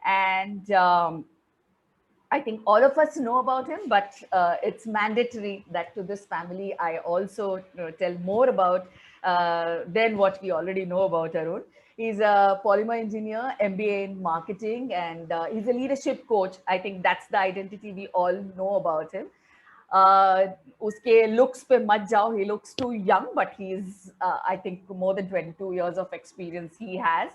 And I think all of us know about him, but it's mandatory that to this family I also tell more about than what we already know about Arun. He's a polymer engineer, MBA in marketing, and he's a leadership coach. I think that's the identity we all know about him. uh, उसके looks पे मत जाओ, he looks too young, but he's I think more than 22 years of experience he has.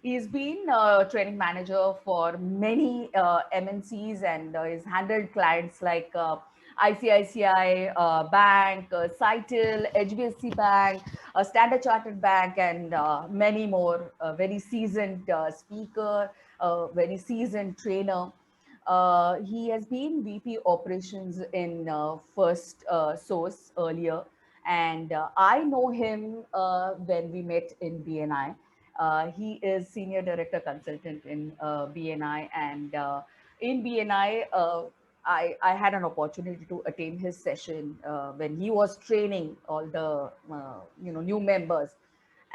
He's been a training manager for many MNCs, and he's handled clients like ICICI Bank, Citel, HBSC Bank, Standard Chartered Bank, and many more. Very seasoned speaker, very seasoned trainer. He has been VP operations in First Source earlier, and I know him when we met in BNI. He is senior director consultant in BNI, and in BNI, I had an opportunity to attend his session when he was training all the new members,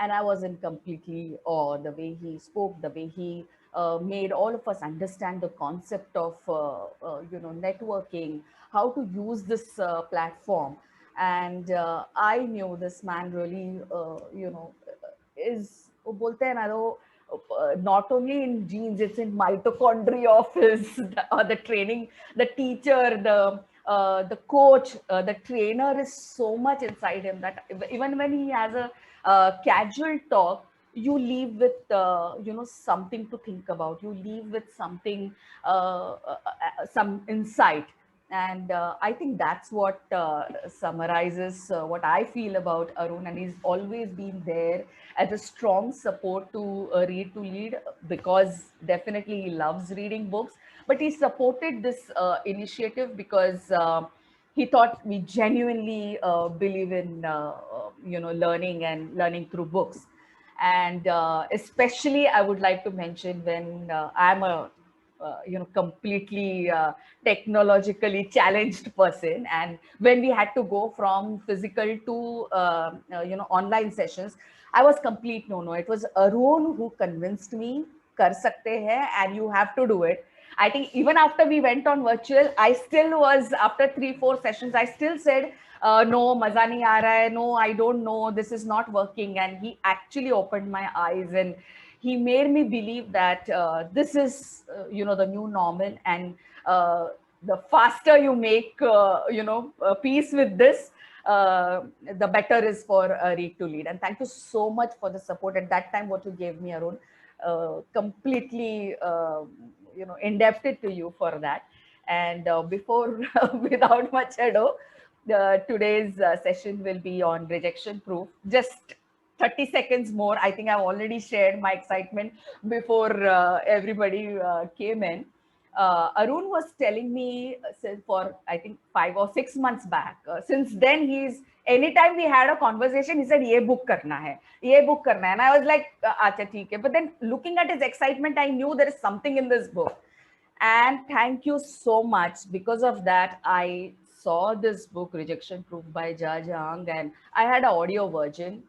and I was in completely awe the way he spoke, the way he made all of us understand the concept of networking, how to use this platform. And I knew this man really is वो बोलते हैं ना not only in genes, it's in mitochondria of his the training, the teacher, the coach, the trainer is so much inside him that even when he has a casual talk, you leave with something to think about. You leave with something, some insight. And I think that's what summarizes what I feel about Arun. And he's always been there as a strong support to Read to Lead, because definitely he loves reading books. But he supported this initiative because he thought we genuinely believe in learning and learning through books. And especially I would like to mention when I'm a completely technologically challenged person, and when we had to go from physical to online sessions, I was complete no. It was Arun who convinced me, kar sakte hai, and you have to do it. I think even after we went on virtual, I still was, after 3 4 sessions, I still said, no, maza nahi aa raha hai, no, I don't know, this is not working. And he actually opened my eyes, and he made me believe that this is the new normal. And uh, the faster you make peace with this, uh, the better is for Read to Lead. And thank you so much for the support at that time what you gave me, Arun. Completely indebted to you for that. And before without much ado, today's session will be on rejection proof. Just 30 seconds more. I think I've already shared my excitement before everybody came in. Arun was telling me for I think 5 or 6 months back. Since then, anytime we had a conversation, he said, "ये book करना है, ये book करना है," and I was like, "अच्छा ठीक है." But then, looking at his excitement, I knew there is something in this book. And thank you so much. Because of that, I saw this book, Rejection Proof by Jia Jiang, and I had an audio version.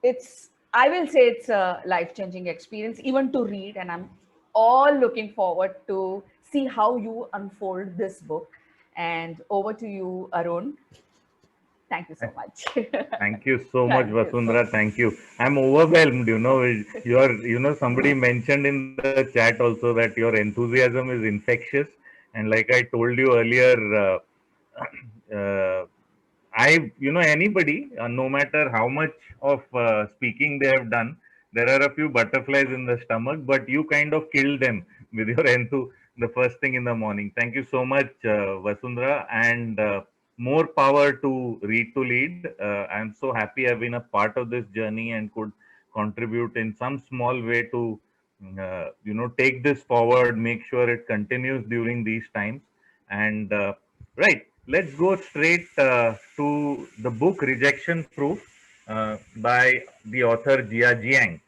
It's, I will say, it's a life-changing experience even to read, and I'm all looking forward to see how you unfold this book. And over to you, Arun. Thank you so much. Thank you so much, Thank you so Vasundhara. much. Thank you. I'm overwhelmed. Somebody mentioned in the chat also that your enthusiasm is infectious. And like I told you earlier, uh, anybody, no matter how much of speaking they have done, there are a few butterflies in the stomach, but you kind of kill them with your the first thing in the morning. Thank you so much, Vasundhara, and more power to Read to Lead. I'm so happy I've been a part of this journey and could contribute in some small way to, take this forward, make sure it continues during these times. And right, let's go straight to the book Rejection Proof by the author Jia Jiang.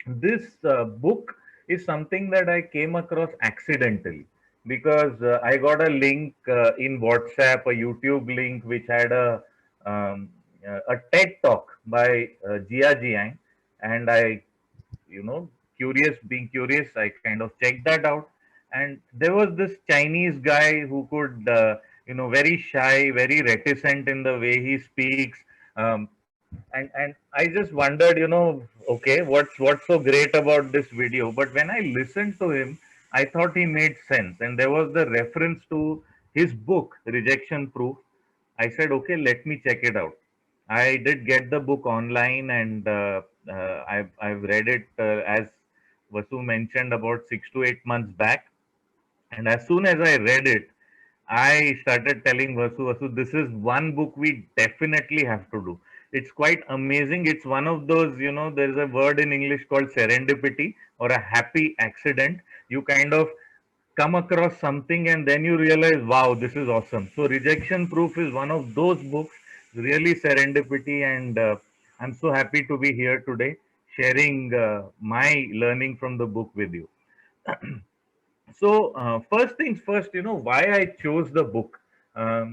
This book is something that I came across accidentally because I got a link in WhatsApp, a YouTube link which had a TED talk by Jia Jiang, and I being curious, I kind of checked that out. And there was this Chinese guy who could, very shy, very reticent in the way he speaks. And I just wondered, okay, what's so great about this video? But when I listened to him, I thought he made sense, and there was the reference to his book, Rejection Proof. I said, okay, let me check it out. I did get the book online, and I've read it, as Vasu mentioned, about 6 to 8 months back. And as soon as I read it, I started telling Vasu, this is one book we definitely have to do. It's quite amazing. It's one of those, there is a word in English called serendipity, or a happy accident. You kind of come across something and then you realize, wow, this is awesome. So Rejection Proof is one of those books, really serendipity. And I'm so happy to be here today sharing my learning from the book with you. So, first things first, why I chose the book.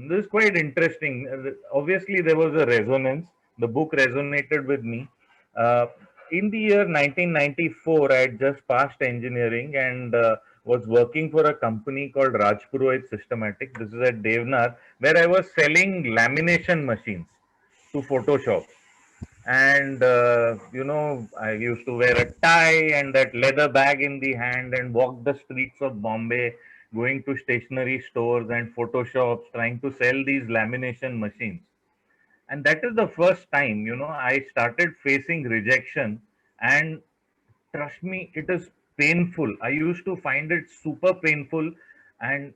This is quite interesting. Obviously, there was a resonance. The book resonated with me. Uh, in the year 1994, I had just passed engineering and was working for a company called Rajpurohit Systematic. This is at Devnar, where I was selling lamination machines to Photoshop. And I used to wear a tie and that leather bag in the hand and walk the streets of Bombay, going to stationery stores and photoshops, trying to sell these lamination machines. And that is the first time, I started facing rejection. And trust me, it is painful. I used to find it super painful, and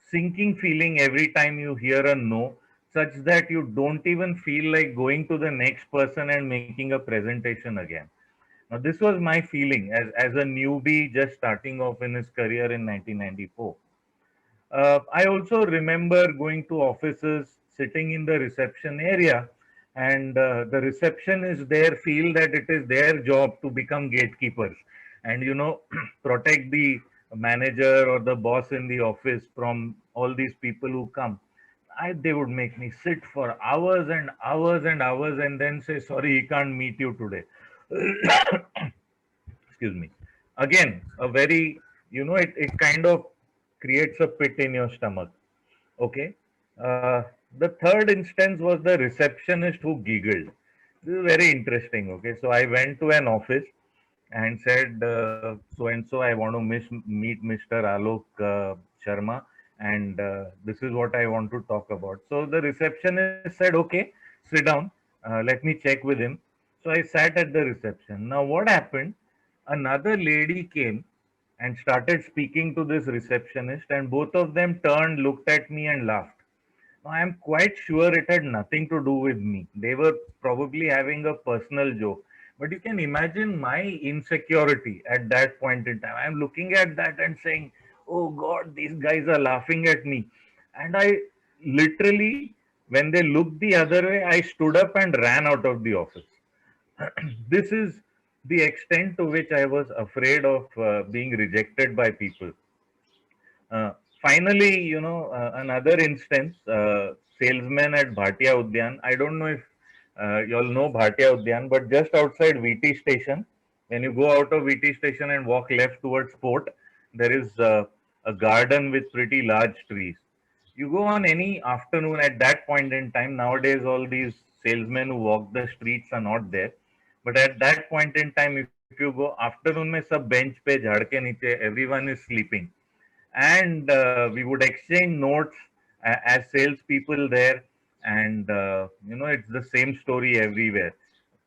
sinking feeling every time you hear a no, such that you don't even feel like going to the next person and making a presentation again. Now, this was my feeling as a newbie just starting off in his career in 1994. I also remember going to offices, sitting in the reception area, and the receptionists there feel that it is their job to become gatekeepers and, protect the manager or the boss in the office from all these people who come. They would make me sit for hours and hours and hours and then say, sorry, he can't meet you today. Excuse me. Again, a very, it kind of creates a pit in your stomach. Okay. The third instance was the receptionist who giggled. This is very interesting. Okay. So I went to an office and said, so and so, I want to meet Mr. Alok Sharma, and this is what I want to talk about. So the receptionist said, okay, sit down, let me check with him. So I sat at the reception. Now, what happened? Another lady came and started speaking to this receptionist, and both of them turned, looked at me, and laughed. Now, I am quite sure it had nothing to do with me. They were probably having a personal joke. But you can imagine my insecurity at that point in time. I'm looking at that and saying, oh God, these guys are laughing at me. And I literally, when they looked the other way, I stood up and ran out of the office. This is the extent to which I was afraid of being rejected by people. Uh, Finally, another instance, salesman at Bhatia Udyan. I don't know if you all know Bhatia Udyan, but just outside VT station, when you go out of VT station and walk left towards Port, there is a garden with pretty large trees. You go on any afternoon at that point in time. Nowadays, all these salesmen who walk the streets are not there. But at that point in time, if you go afternoon में सब bench पे झाड़ के नीचे everyone is sleeping, and we would exchange notes as salespeople there. And it's the same story everywhere.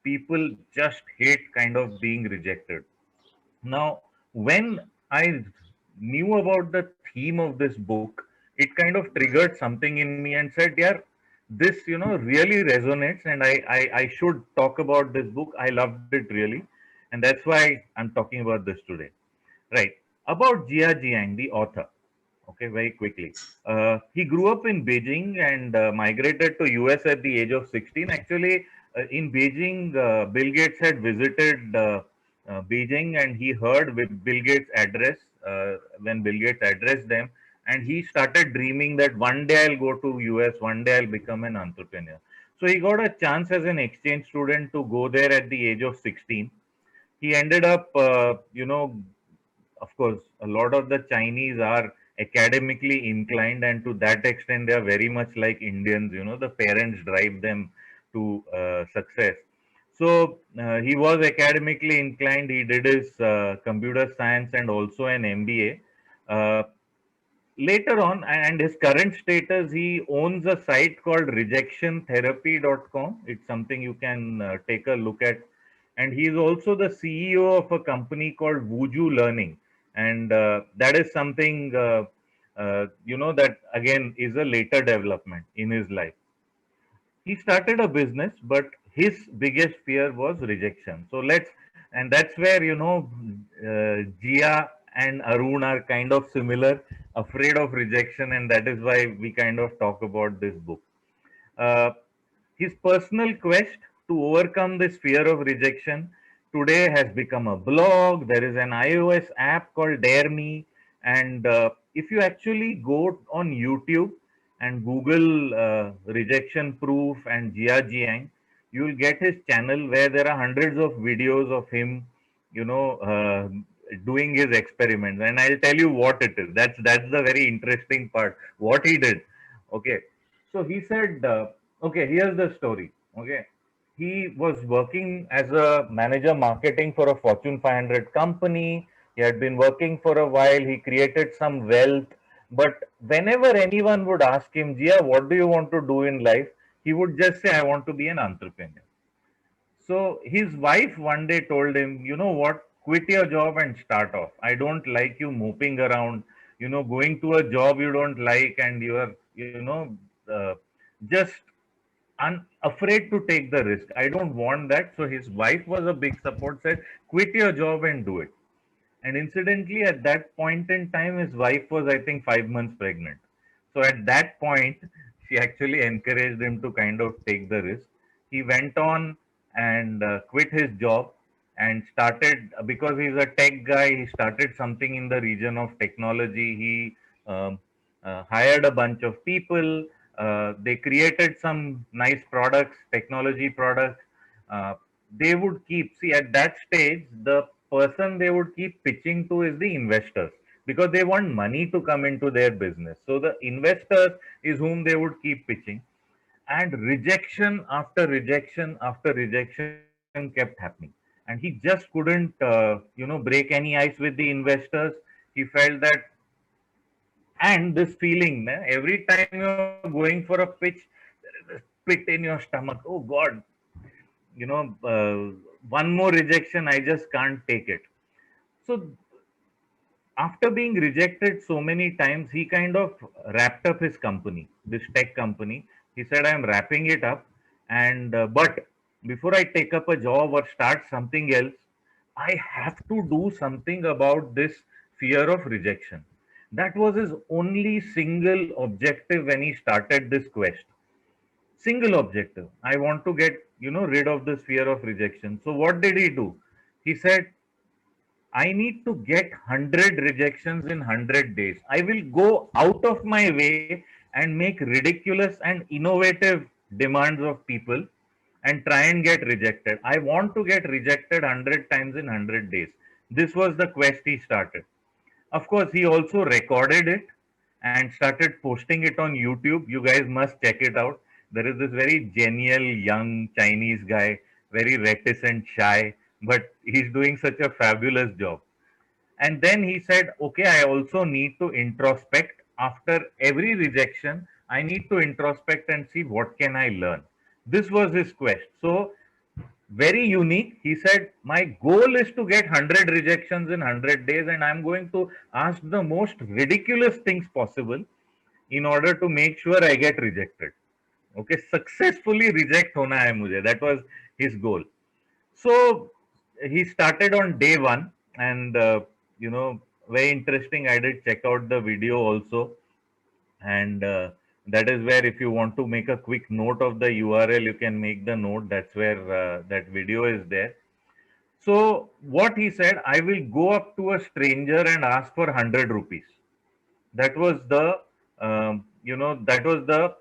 People just hate kind of being rejected. Now, when I knew about the theme of this book, it kind of triggered something in me and said, yeah, this, really resonates, and I should talk about this book. I loved it really. And that's why I'm talking about this today. Right. About Jia Jiang, the author. Okay, very quickly. He grew up in Beijing and migrated to US at the age of 16. Actually, in Beijing, Bill Gates had visited Beijing, and he heard with Bill Gates' address when Bill Gates addressed them, and he started dreaming that one day I'll go to US, one day I'll become an entrepreneur. So he got a chance as an exchange student to go there at the age of 16. he ended up, of course, a lot of the Chinese are academically inclined, and to that extent, they are very much like Indians. The parents drive them to success. So he was academically inclined. He did his computer science and also an MBA. Later on, and his current status, he owns a site called rejectiontherapy.com. It's something you can take a look at. And he's also the CEO of a company called Wuju Learning. And that is something, that again is a later development in his life. He started a business, but his biggest fear was rejection. And that's where, Jia and Arun are kind of similar, afraid of rejection, and that is why we kind of talk about this book. Uh, his personal quest to overcome this fear of rejection today has become a blog. There is an iOS app called Dare Me. And if you actually go on YouTube and Google rejection proof and Jia Jiang, you will get his channel where there are hundreds of videos of him, you know, uh, doing his experiments. And I'll tell you what it is. That's the very interesting part. What he did. Okay. So he said, okay, here's the story. Okay. He was working as a manager marketing for a Fortune 500 company. He had been working for a while. He created some wealth. But whenever anyone would ask him, Jia, what do you want to do in life? He would just say, I want to be an entrepreneur. So his wife one day told him, you know what, quit your job and start off. I don't like you moping around, going to a job you don't like, and you are, uh, just afraid to take the risk. I don't want that. So his wife was a big support, said, quit your job and do it. And incidentally, at that point in time, his wife was, I think, 5 months pregnant. So at that point, she actually encouraged him to kind of take the risk. He went on and quit his job and started, because he's a tech guy, he started something in the region of technology. He hired a bunch of people. They created some nice products, technology products. Uh, they would keep, see, at that stage, the person they would keep pitching to is the investors, because they want money to come into their business. So the investors is whom they would keep pitching, and rejection after rejection after rejection kept happening. And he just couldn't, break any ice with the investors. He felt that, and this feeling, every time you're going for a pitch, there is a pit in your stomach. Oh God, you know, one more rejection, I just can't take it. So after being rejected so many times, he kind of wrapped up his company, this tech company. He said, I'm wrapping it up. And, but before I take up a job or start something else, I have to do something about this fear of rejection. That was his only single objective when he started this quest. Single objective. I want to get, rid of this fear of rejection. So what did he do? He said, I need to get 100 rejections in 100 days. I will go out of my way and make ridiculous and innovative demands of people and try and get rejected. I want to get rejected 100 times in 100 days. This was the quest he started. Of course, he also recorded it and started posting it on YouTube. You guys must check it out. There is this very genial young Chinese guy, very reticent, shy, but he's doing such a fabulous job. And then he said, okay, I also need to introspect. After every rejection, I need to introspect and see what can I learn. This was his quest. So very unique. He said, my goal is to get 100 rejections in 100 days, and I'm going to ask the most ridiculous things possible in order to make sure I get rejected. Okay, successfully reject hona hai mujhe. That was his goal. So he started on day one, and very interesting. I did check out the video also, and that is where, if you want to make a quick note of the URL, you can make the note. That's where that video is there. So what he said, I will go up to a stranger and ask for 100 rupees. That was the, that was the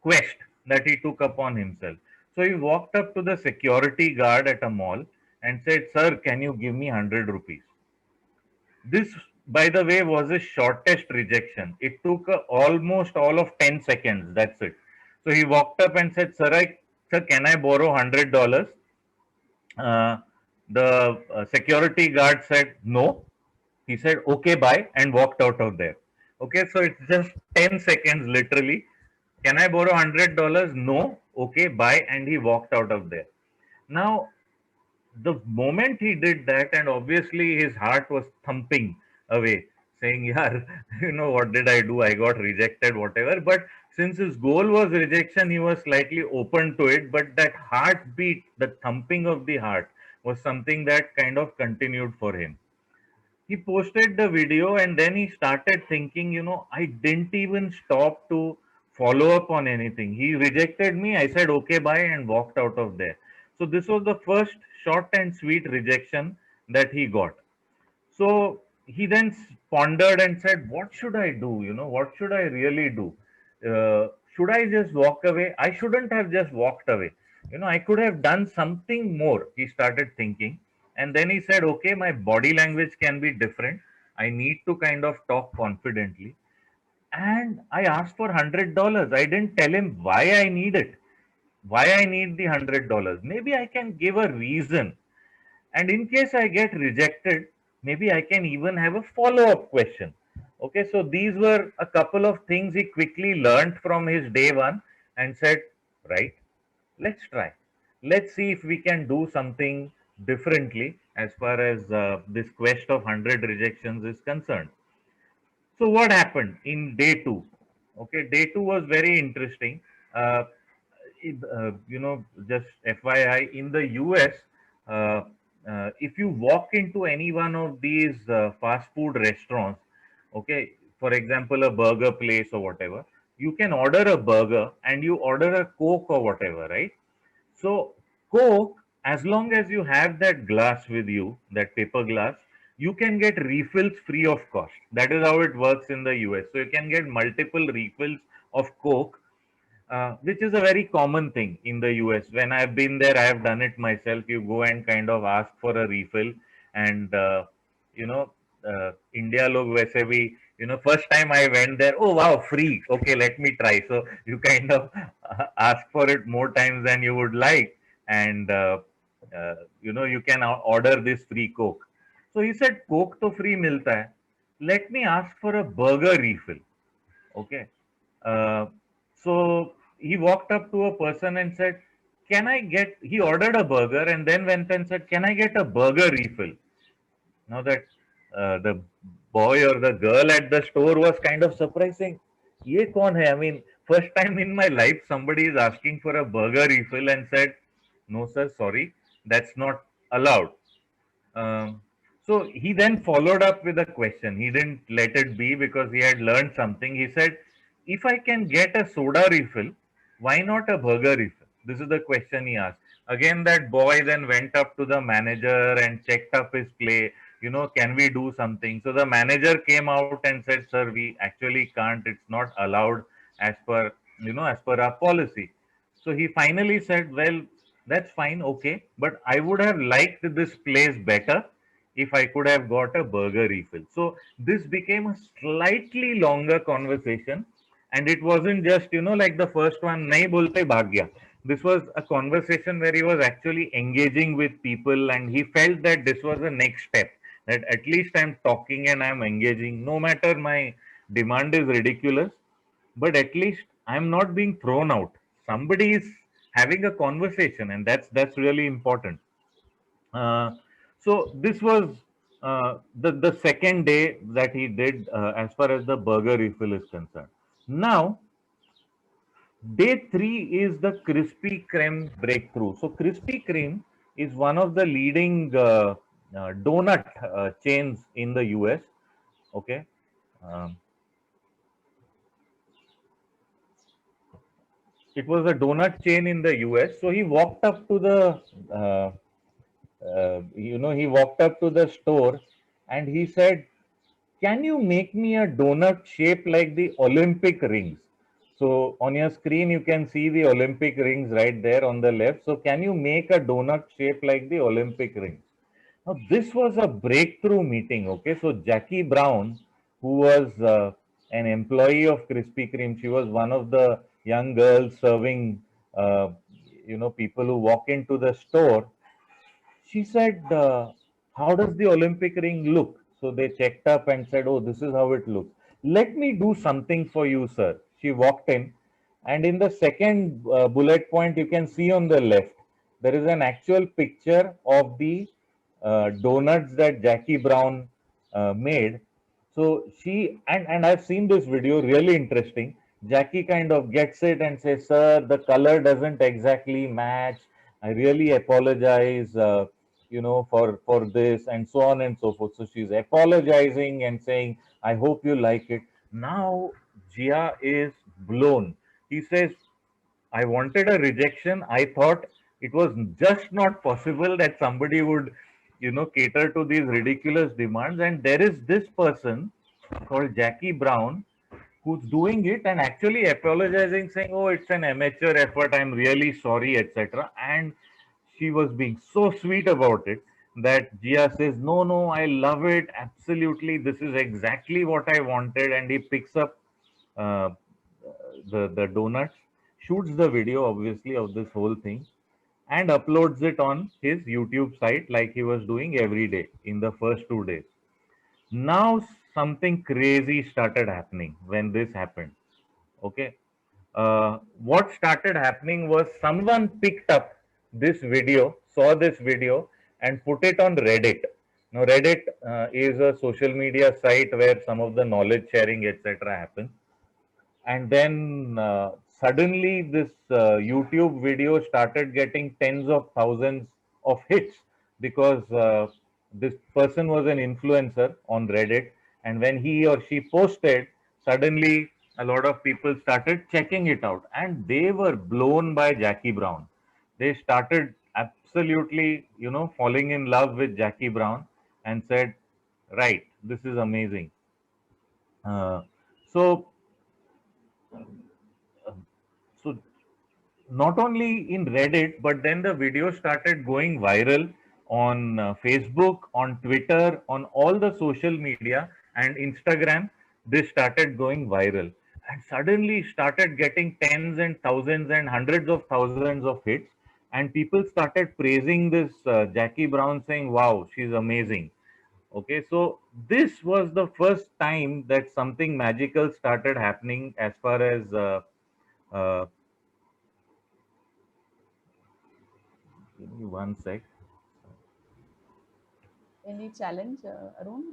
quest that he took upon himself. So he walked up to the security guard at a mall and said, "Sir, can you give me 100 rupees?" This, by the way, was his shortest rejection. It took almost all of 10 seconds. That's it. So he walked up and said, Sir, can I borrow $100? Uh, the security guard said, no. He said, okay, bye, and walked out of there. Okay, so it's just 10 seconds literally. Can I borrow $100? No. Okay, bye, and he walked out of there. Now, the moment he did that, and obviously his heart was thumping away, saying, "Yeah, what did I do? I got rejected, whatever." But since his goal was rejection, he was slightly open to it. But that heartbeat, the thumping of the heart, was something that kind of continued for him. He posted the video and then he started thinking, I didn't even stop to follow up on anything. He rejected me. I said, okay, bye, and walked out of there. So this was the first short and sweet rejection that he got. So he then pondered and said, what should I do? What should I really do? Should I just walk away? I shouldn't have just walked away. I could have done something more. He started thinking. And then he said, okay, my body language can be different. I need to kind of talk confidently. And I asked for $100. I didn't tell him why I need it, why I need the $100. Maybe I can give a reason, and in case I get rejected, maybe I can even have a follow up question. Okay, so these were a couple of things he quickly learned from his day one and said, right, let's try. Let's see if we can do something differently as far as this quest of 100 rejections is concerned. So, what happened in day two? Okay, day two was very interesting. Uh, just FYI, in the US, if you walk into any one of these fast food restaurants, okay, for example, a burger place or whatever, you can order a burger and you order a Coke or whatever, right? So, Coke, as long as you have that glass with you, that paper glass, you can get refills free of cost. That is how it works in the US. So, you can get multiple refills of Coke, which is a very common thing in the US. When I've been there, I have done it myself. You go and kind of ask for a refill, and you know, India log वैसे भी, first time I went there, oh wow, free. Okay, let me try. So you kind of ask for it more times than you would like, and you can order this free Coke. So he said, Coke to free milta hai. Let me ask for a burger refill. Okay. Uh, so he walked up to a person and said, can I get, he ordered a burger and then went and said, can I get a burger refill? Now that the boy or the girl at the store was kind of surprising. Ye kaun hai? I mean, first time in my life somebody is asking for a burger refill and said, no sir, sorry, that's not allowed. So he then followed up with a question. He didn't let it be because he had learned something. He said, if I can get a soda refill, why not a burger refill? This is the question he asked. Again, that boy then went up to the manager and checked up his play. Can we do something? So the manager came out and said, sir, we actually can't. It's not allowed as per, as per our policy. So he finally said, well, that's fine, okay, but I would have liked this place better if I could have got a burger refill. So this became a slightly longer conversation, and it wasn't just like the first one, nahi bolte bhag gaya. This was a conversation where he was actually engaging with people, and he felt that this was the next step. That at least I'm talking and I'm engaging, no matter my demand is ridiculous, but at least I'm not being thrown out. Somebody is having a conversation, and that's really important. So this was the second day that he did as far as the burger refill is concerned. Now, day three is the Krispy Kreme breakthrough. So Krispy Kreme is one of the leading donut chains in the US. Okay. Um, it was a donut chain in the US. So he walked up to the he walked up to the store and he said, can you make me a donut shaped like the Olympic rings? So on your screen, you can see the Olympic rings right there on the left. So can you make a donut shape like the Olympic rings? Now, this was a breakthrough meeting. Okay, so Jackie Brown, who was an employee of Krispy Kreme, she was one of the young girls serving, uh, people who walk into the store. She said, "How does the Olympic ring look?" So they checked up and said, "Oh, this is how it looks. Let me do something for you, sir." She walked in, and in the second bullet point, you can see on the left, there is an actual picture of the donuts that Jackie Brown made. So she and I've seen this video, really interesting. Jackie kind of gets it and says, "Sir, the color doesn't exactly match. I really apologize, for this," and so on and so forth. So she's apologizing and saying, "I hope you like it." Now Jia is blown. He says, "I wanted a rejection. I thought it was just not possible that somebody would, cater to these ridiculous demands. And there is this person called Jackie Brown who's doing it and actually apologizing, saying, 'Oh, it's an amateur effort. I'm really sorry,' etc." And she was being so sweet about it that Jia says, "No, no, I love it. Absolutely. This is exactly what I wanted." And he picks up uh, the donuts, shoots the video, obviously, of this whole thing, and uploads it on his YouTube site like he was doing every day in the first 2 days. Now, something crazy started happening when this happened. Okay. What started happening was someone picked up this video, saw this video, and put it on Reddit. Now, Reddit is a social media site where some of the knowledge sharing, etc., happens. And then suddenly, this YouTube video started getting tens of thousands of hits because this person was an influencer on Reddit, and when he or she posted, suddenly a lot of people started checking it out, and they were blown by Jackie Brown. They started absolutely, falling in love with Jackie Brown and said, "Right, this is amazing." Uh, so, so not only in Reddit, but then the video started going viral on Facebook, on Twitter, on all the social media and Instagram. This started going viral and suddenly started getting tens and thousands and hundreds of thousands of hits. And people started praising this Jackie Brown, saying, "Wow, she's amazing." Okay, so this was the first time that something magical started happening as far as uh, give me one sec. Any challenge, Arun?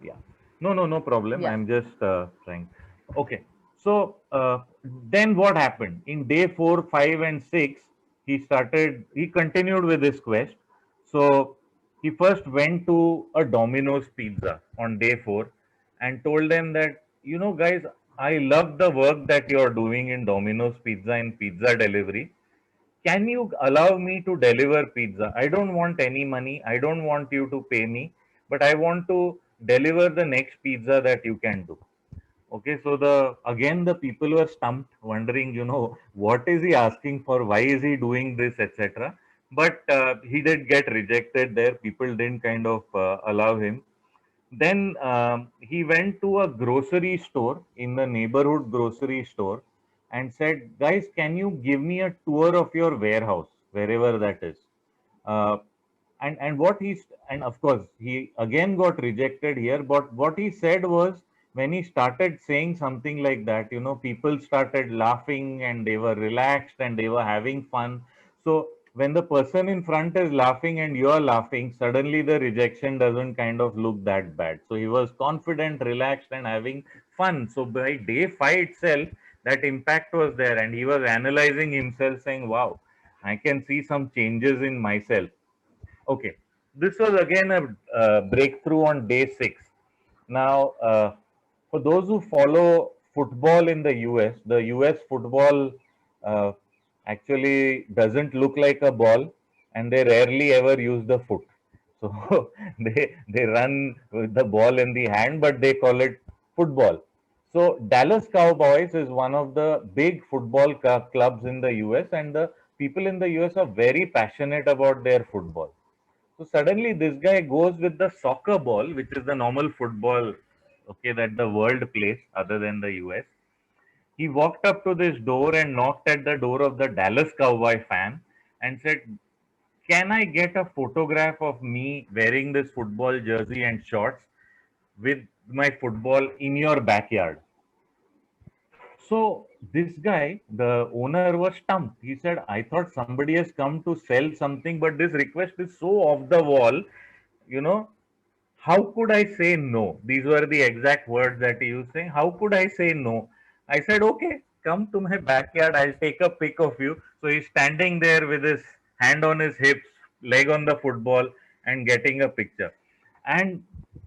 Yeah. No problem. Yeah. I'm just trying. Okay. So then what happened? In day 4, 5, and 6, he continued with his quest. So he first went to a Domino's Pizza on day 4 and told them that, guys, I love the work that you're doing in Domino's Pizza and pizza delivery. Can you allow me to deliver pizza? I don't want any money. I don't want you to pay me, but I want to deliver the next pizza that you can do. Okay, so the people were stumped, wondering, what is he asking for? Why is he doing this, etc. But he did get rejected there. People didn't kind of allow him. Then he went to a grocery store in the neighborhood grocery store and said, "Guys, can you give me a tour of your warehouse, wherever that is?" Uh, and and of course he again got rejected here. But what he said was, when he started saying something like that, people started laughing and they were relaxed and they were having fun. So when the person in front is laughing and you are laughing, suddenly the rejection doesn't kind of look that bad. So he was confident, relaxed, and having fun. So by day 5 itself, that impact was there, and he was analyzing himself, saying, "Wow, I can see some changes in myself." Okay, this was again a breakthrough on day 6. Now, for those who follow football in the US, the US football uh, actually doesn't look like a ball, and they rarely ever use the foot. So they run with the ball in the hand, but they call it football. So Dallas Cowboys is one of the big football clubs in the US, and the people in the US are very passionate about their football. So suddenly this guy goes with the soccer ball, which is the normal football, okay, that the world plays other than the US. He walked up to this door and knocked at the door of the Dallas Cowboy fan and said, "Can I get a photograph of me wearing this football jersey and shorts with my football in your backyard?" So this guy, the owner, was stumped. He said, "I thought somebody has come to sell something, but this request is so off the wall, you know, how could I say no?" These were the exact words that he was saying. How could I say no? I said, "Okay, come to my backyard. I'll take a pic of you." So he's standing there with his hand on his hips, leg on the football, and getting a picture. And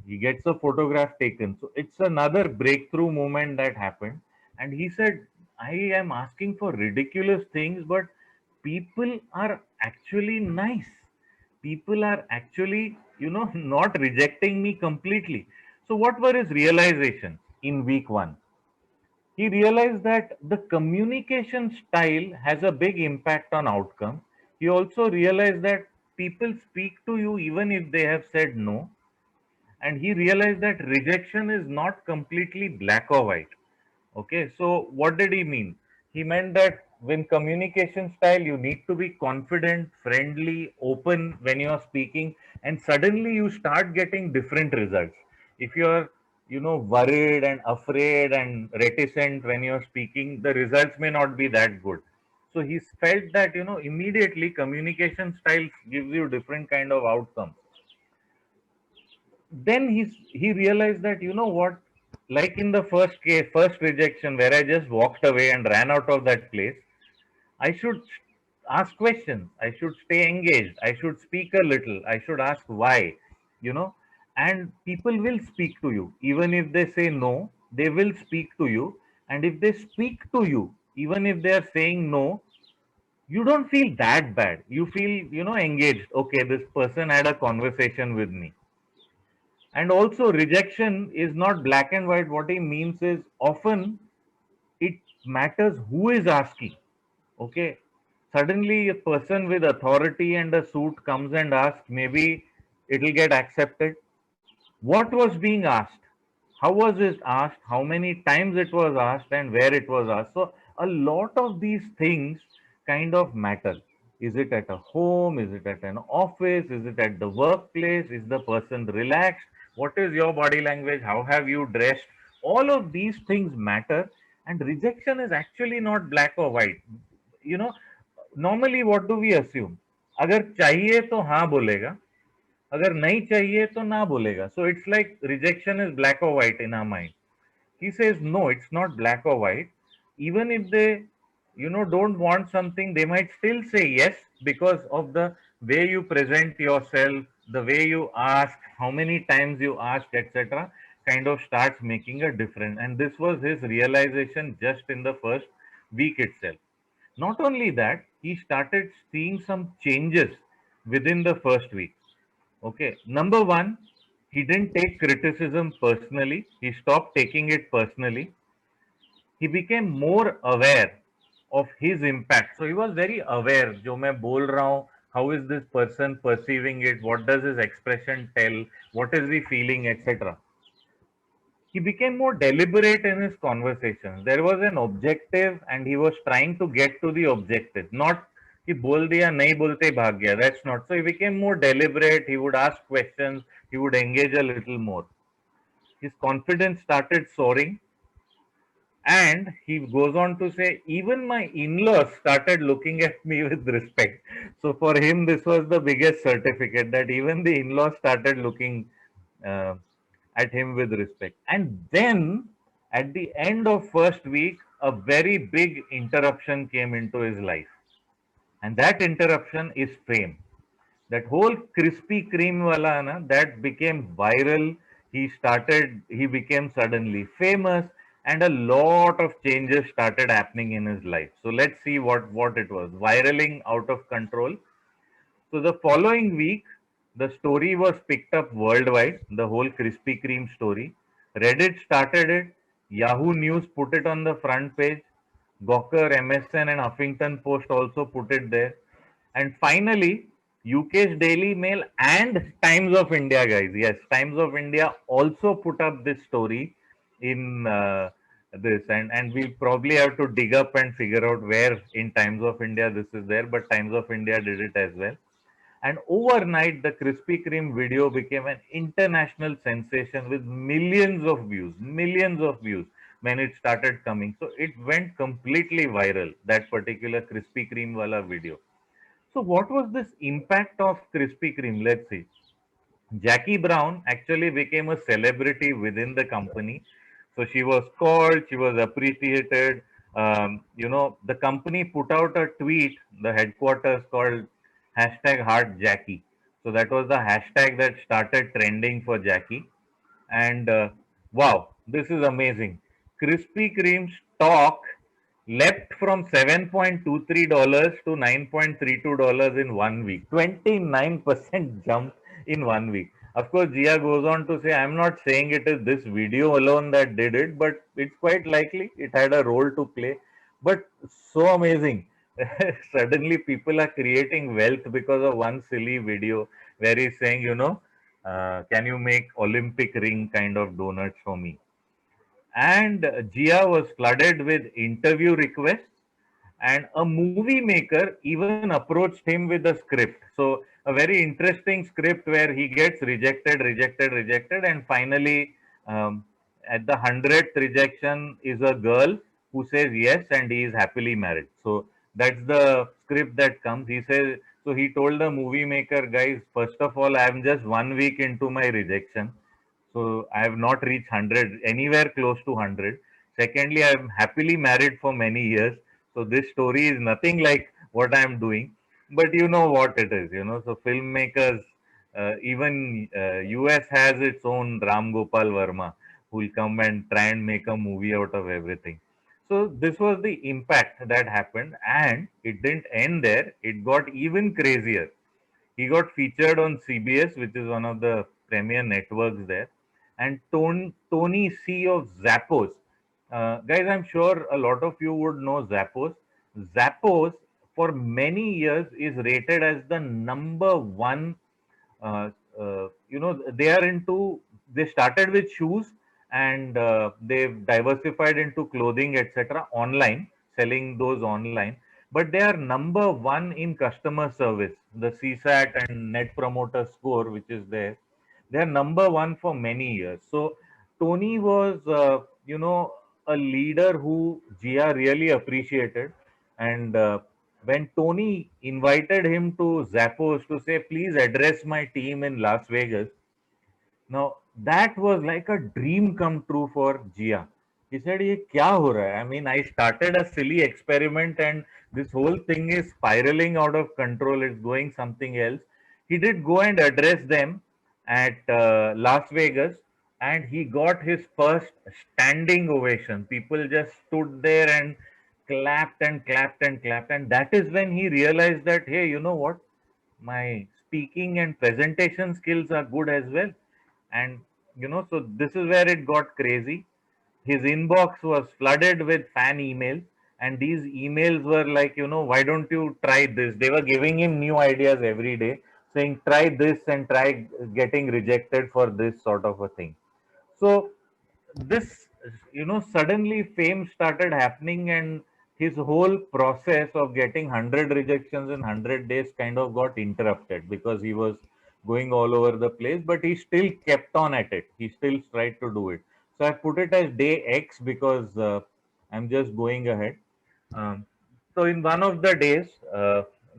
he gets a photograph taken. So it's another breakthrough moment that happened. And he said, "I am asking for ridiculous things, but people are actually nice. People are actually, not rejecting me completely." So what were his realizations in week one? He realized that the communication style has a big impact on outcome. He also realized that people speak to you even if they have said no. And he realized that rejection is not completely black or white. Okay, so what did he mean? He meant that when communication style, you need to be confident, friendly, open when you are speaking, and suddenly you start getting different results. If you are, worried and afraid and reticent when you are speaking, the results may not be that good. So he felt that, immediately communication style gives you different kind of outcomes. Then he realized that, what, like in the first case, first rejection, where I just walked away and ran out of that place, I should ask questions, I should stay engaged, I should speak a little, I should ask why, you know and people will speak to you. Even if they say no, they will speak to you. And if they speak to you, even if they are saying no, you don't feel that bad. You feel, engaged. Okay, this person had a conversation with me. And also, rejection is not black and white. What he means is, often it matters who is asking. Okay. Suddenly, a person with authority and a suit comes and asks, maybe it'll get accepted. What was being asked? How was it asked? How many times it was asked, and where it was asked? So, a lot of these things kind of matter. Is it at a home? Is it at an office? Is it at the workplace? Is the person relaxed? What is your body language? How have you dressed? All of these things matter, and rejection is actually not black or white. You know, Normally, what do we assume? अगर चाहिए तो हाँ बोलेगा, अगर नहीं चाहिए तो ना बोलेगा. So it's like rejection is black or white in our mind. He says no, it's not black or white. Even if they, don't want something, they might still say yes, because of the way you present yourself, the way you ask, how many times you ask, etc., kind of starts making a difference. And this was his realization just in the first week itself. Not only that, he started seeing some changes within the first week. Okay, number one, he didn't take criticism personally. He stopped taking it personally. He became more aware of his impact. So he was very aware. जो मैं बोल रहा हूँ, how is this person perceiving it? What does his expression tell? What is he feeling, etc. He became more deliberate in his conversations. There was an objective, and he was trying to get to the objective. Not कि बोल दिया नहीं बोलते भाग गया. That's not. So he became more deliberate. He would ask questions. He would engage a little more. His confidence started soaring. And he goes on to say, even my in-laws started looking at me with respect. So for him, this was the biggest certificate, that even the in-laws started looking uh, at him with respect. And then at the end of first week, a very big interruption came into his life. And that interruption is fame. That whole Krispy Kreme wala na, that became viral. He became suddenly famous, and a lot of changes started happening in his life. So let's see what it was. Viraling out of control. So the following week, the story was picked up worldwide, the whole Krispy Kreme story. Reddit started it. Yahoo News put it on the front page. Gawker, MSN, and Huffington Post also put it there. And finally, UK's Daily Mail and Times of India, guys. Yes, Times of India also put up this story in this, and we probably have to dig up and figure out where in Times of India this is there. But Times of India did it as well. And overnight, the Krispy Kreme video became an international sensation with millions of views when it started coming. So it went completely viral, that particular Krispy Kreme wala video. So what was this impact of Krispy Kreme? Let's see. Jackie Brown actually became a celebrity within the company. So she was called, she was appreciated. The company put out a tweet, the headquarters, called hashtag Heart Jackie. So that was the hashtag that started trending for Jackie. And wow, this is amazing. Krispy Kreme stock leapt from $7.23 to $9.32 in 1 week. 29% jump in 1 week. Of course, Jia goes on to say, I'm not saying it is this video alone that did it, but it's quite likely it had a role to play. But so amazing. Suddenly, people are creating wealth because of one silly video where he's saying, can you make Olympic ring kind of donuts for me? And Jia was flooded with interview requests, and a movie maker even approached him with a script. So a very interesting script where he gets rejected, and finally, um, at the 100th rejection is a girl who says yes, and he is happily married. So that's the script that comes. He says, so he told the movie maker, guys, first of all, I am just 1 week into my rejection. So I have not reached 100, anywhere close to 100. Secondly, I am happily married for many years. So this story is nothing like what I am doing. But you know what it is, So filmmakers, even US has its own Ram Gopal Verma, who will come and try and make a movie out of everything. So this was the impact that happened, and it didn't end there. It got even crazier. He got featured on CBS, which is one of the premier networks there. And Tony C of Zappos. Guys, I'm sure a lot of you would know Zappos. Zappos, for many years, is rated as the number one. Uh, they are into, they started with shoes, and they've diversified into clothing, etc., online, selling those online, but they are number one in customer service. The CSAT and Net Promoter Score, which is there, they are number one for many years. So Tony was, a leader who Gia really appreciated, and when Tony invited him to Zappos to say, please address my team in Las Vegas, now that was like a dream come true for Gia. He said, "Ye kya ho raha hai? I mean, I started a silly experiment and this whole thing is spiraling out of control. It's going something else." He did go and address them at Las Vegas, and he got his first standing ovation. People just stood there and clapped and clapped and clapped. And that is when he realized that, hey, you know what? My speaking and presentation skills are good as well. And so this is where it got crazy. His inbox was flooded with fan emails, and these emails were like, why don't you try this? They were giving him new ideas every day, saying try this and try getting rejected for this sort of a thing. So this, suddenly fame started happening, and his whole process of getting 100 rejections in 100 days kind of got interrupted because he was going all over the place, but he still kept on at it. He still tried to do it. So I put it as day X because I'm just going ahead. um, so in one of the days,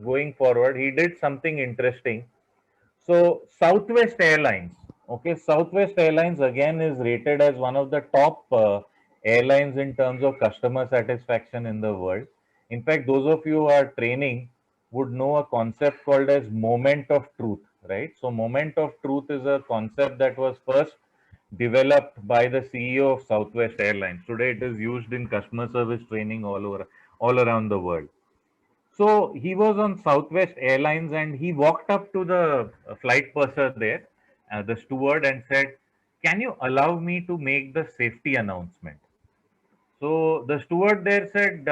going forward, he did something interesting. So Southwest Airlines, okay, Southwest Airlines again is rated as one of the top airlines in terms of customer satisfaction in the world. In fact, those of you who are training would know a concept called as moment of truth, right? So moment of truth is a concept that was first developed by the CEO of Southwest Airlines. Today it is used in customer service training all around the world. So he was on Southwest Airlines, and he walked up to the flight purser there, the steward, and said, can you allow me to make the safety announcement? So the steward there said,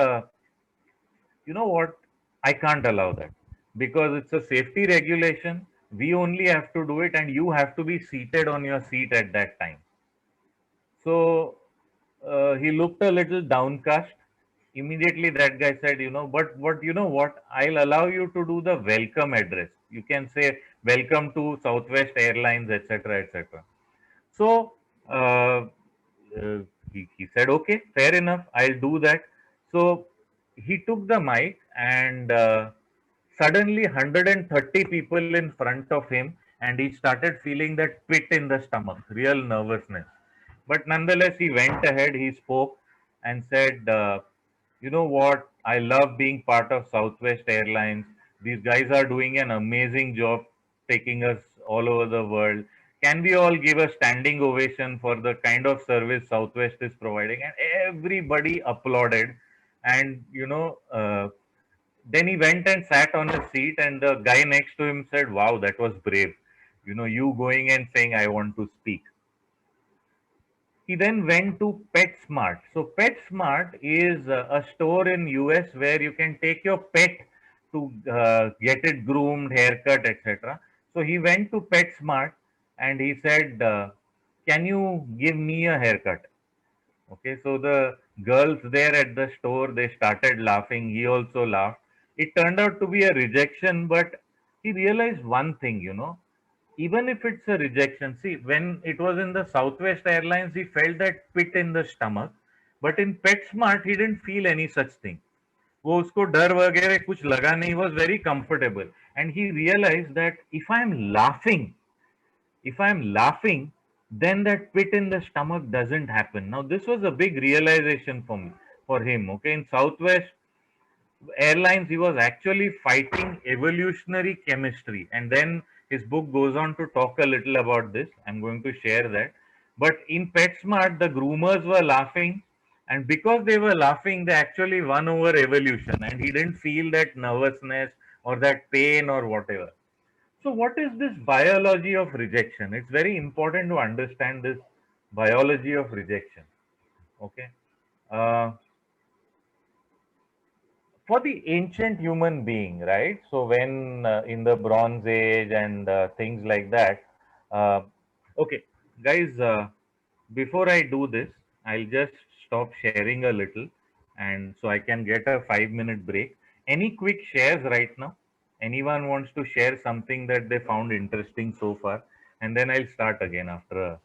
you know what? I can't allow that because it's a safety regulation. We only have to do it, and you have to be seated on your seat at that time. So he looked a little downcast. Immediately, that guy said, but you know what? I'll allow you to do the welcome address. You can say, welcome to Southwest Airlines, etc., etc. So uh, uh, he said, okay, fair enough, I'll do that. So he took the mic, and suddenly 130 people in front of him, and he started feeling that pit in the stomach, real nervousness. But nonetheless, he went ahead, he spoke and said, you know what? I love being part of Southwest Airlines. These guys are doing an amazing job taking us all over the world. Can we all give a standing ovation for the kind of service Southwest is providing? And everybody applauded. And, then he went and sat on his seat, and the guy next to him said, wow, that was brave. You going and saying, I want to speak. He then went to PetSmart. So PetSmart is a store in US where you can take your pet to get it groomed, haircut, etc. So he went to PetSmart and he said, "Can you give me a haircut?" Okay, so the girls there at the store, they started laughing. He also laughed. It turned out to be a rejection, but he realized one thing, even if it's a rejection, see, when it was in the Southwest Airlines, he felt that pit in the stomach, but in PetSmart, he didn't feel any such thing. वो उसको डर वगैरह कुछ लगा नहीं, was very comfortable, and he realized that if I'm laughing, then that pit in the stomach doesn't happen. Now this was a big realization for him. Okay, in Southwest Airlines, he was actually fighting evolutionary chemistry. And then his book goes on to talk a little about this. I'm going to share that. But in PetSmart, the groomers were laughing. And because they were laughing, they actually won over evolution. And he didn't feel that nervousness or that pain or whatever. So, what is this biology of rejection? It's very important to understand this biology of rejection. Okay. Uh, for the ancient human being, right? So when in the Bronze Age and things like that. Uh, okay, guys, before I do this, I'll just stop sharing a little, and so I can get a 5-minute break. Any quick shares right now? Anyone wants to share something that they found interesting so far? And then I'll start again after a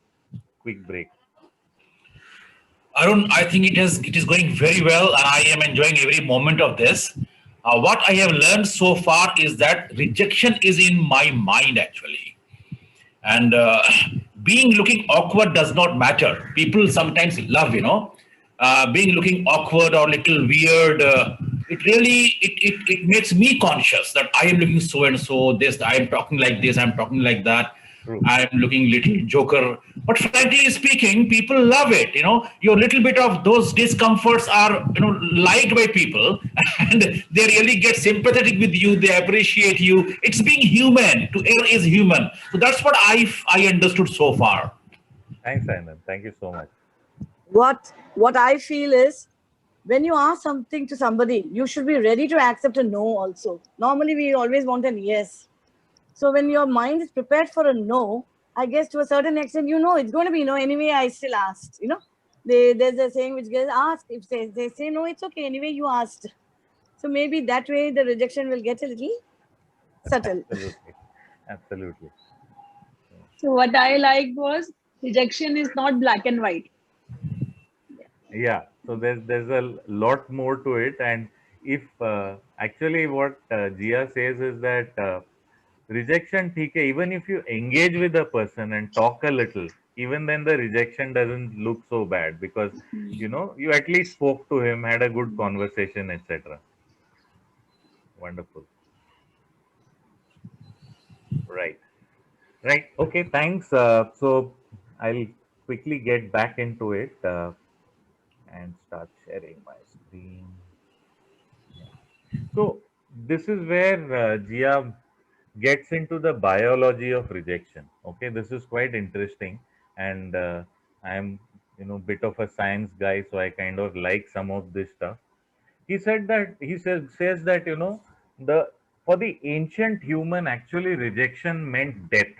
quick break. Arun, I think it is going very well, and I am enjoying every moment of this. What I have learned so far is that rejection is in my mind actually, and being looking awkward does not matter. People sometimes love, being looking awkward or little weird. It really it makes me conscious that I am looking so and so. This I am talking like this. I'm talking like that. True. I'm looking little joker. But frankly speaking, people love it. Your little bit of those discomforts are liked by people, and they really get sympathetic with you. They appreciate you. It's being human. To err is human. So that's what I understood so far. Thanks, Anand. Thank you so much. What I feel is when you ask something to somebody, you should be ready to accept a no also. Normally, we always want an yes. So when your mind is prepared for a no, I guess to a certain extent, it's going to be no. Anyway, I still asked. There's a saying which goes, ask. If they say no, it's okay. Anyway, you asked. So maybe that way the rejection will get a little subtle. Absolutely. Absolutely. So what I liked was rejection is not black and white. Yeah, so there's a lot more to it, and if actually what Jia says is that rejection, theek hai, even if you engage with a person and talk a little, even then the rejection doesn't look so bad because you at least spoke to him, had a good conversation, etc. Wonderful. Right. Right. Okay. Thanks. So I'll quickly get back into it and start sharing my screen. So this is where Jia gets into the biology of rejection. Okay, this is quite interesting, and I'm bit of a science guy, so I kind of like some of this stuff. He said that says that the for the ancient human, actually rejection meant death,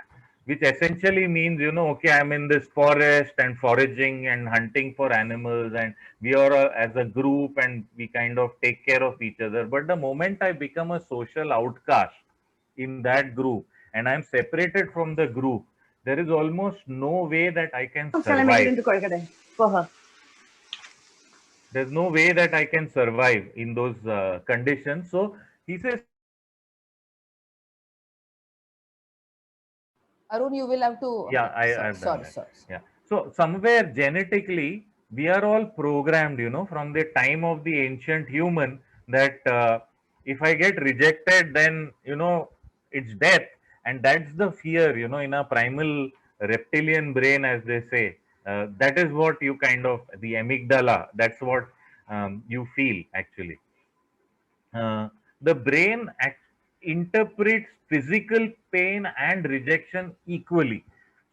which essentially means, okay, I'm in this forest and foraging and hunting for animals, and we are as a group, and we kind of take care of each other. But the moment I become a social outcast in that group and I'm separated from the group, there is almost no way that I can Shall I make it survive. into Kolkata for her? There's no way that I can survive in those conditions. So he says, Arun, you will have to. yeah, Okay, sorry, I've done sorry, that. sorry. Yeah. So somewhere genetically, we are all programmed, from the time of the ancient human, that if I get rejected, then, it's death. And that's the fear, in a primal reptilian brain, as they say. That is what you kind of, the amygdala, that's what you feel actually. The brain interprets physical pain and rejection equally.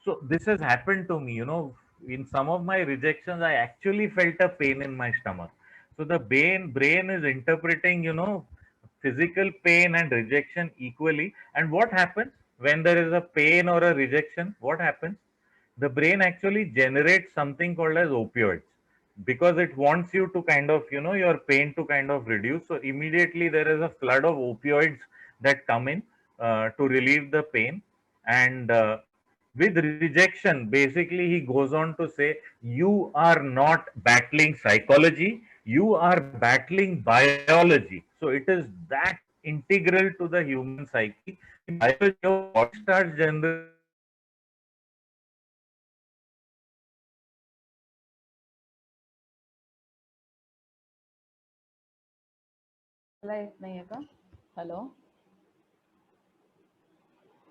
So this has happened to me. In some of my rejections, I actually felt a pain in my stomach. So the brain is interpreting, physical pain and rejection equally. And what happens when there is a pain or a rejection? What happens? The brain actually generates something called as opioids, because it wants you to kind of, your pain to kind of reduce. So immediately there is a flood of opioids that come in to relieve the pain. And with rejection, basically he goes on to say, you are not battling psychology, you are battling biology. So it is that integral to the human psyche. The biology, your body starts generating मला येत नाहीये का? Hello,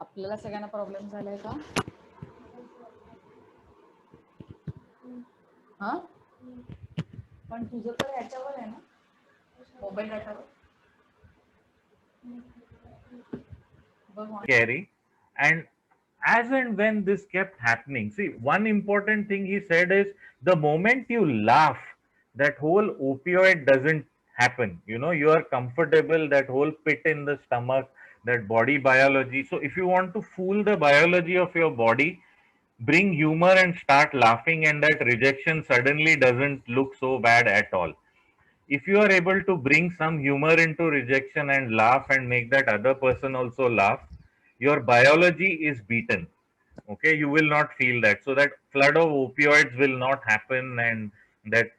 आपल्याला सगळ्यांना problem झालाय का? हा, पण तुझं तर याच्यावर आहे ना, mobile डाटावर. scary. And as and when this kept happening, see, one important thing he said is, the moment you laugh, that whole opioid doesn't happen. You are comfortable, that whole pit in the stomach, that body biology. So if you want to fool the biology of your body, bring humor and start laughing, and that rejection suddenly doesn't look so bad at all. If you are able to bring some humor into rejection and laugh and make that other person also laugh, your biology is beaten. Okay, you will not feel that. So that flood of opioids will not happen, and that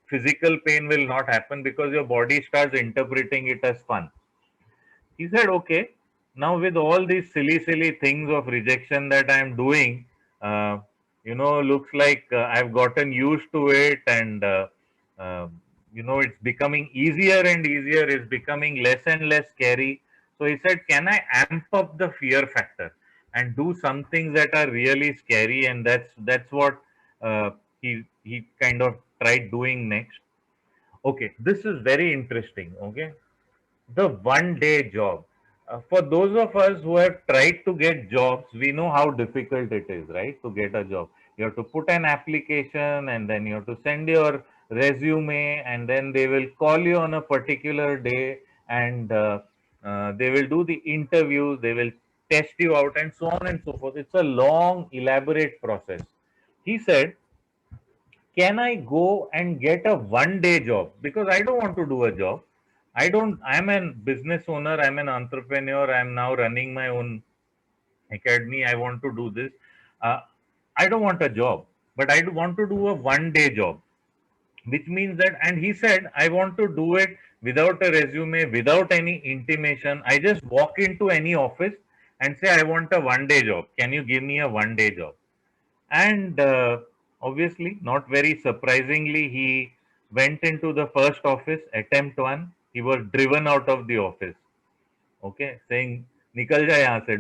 physical pain will not happen, because your body starts interpreting it as fun. He said, okay, now with all these silly things of rejection that I'm doing, uh, looks like I've gotten used to it, and uh, it's becoming easier and easier. It's becoming less and less scary. So he said, can I amp up the fear factor and do some things that are really scary? And that's what uh, he kind of tried doing next. Okay, this is very interesting. Okay, the 1 day job. For those of us who have tried to get jobs, we know how difficult it is, right? To get a job, you have to put an application, and then you have to send your resume, and then they will call you on a particular day, and they will do the interviews, they will test you out, and so on and so forth. It's a long, elaborate process. He said, can I go and get a 1 day job? Because I don't want to do a job. I'm a business owner, I'm an entrepreneur, I'm now running my own academy. I want to do this. Uh, I don't want a job, but I do want to do a 1 day job, which means that, and he said, I want to do it without a resume, without any intimation. I just walk into any office and say, I want a 1 day job. Can you give me a 1 day job? And obviously, not very surprisingly, he went into the first office, attempt one. He was driven out of the office. Okay, saying, "Nikal ja yahan se,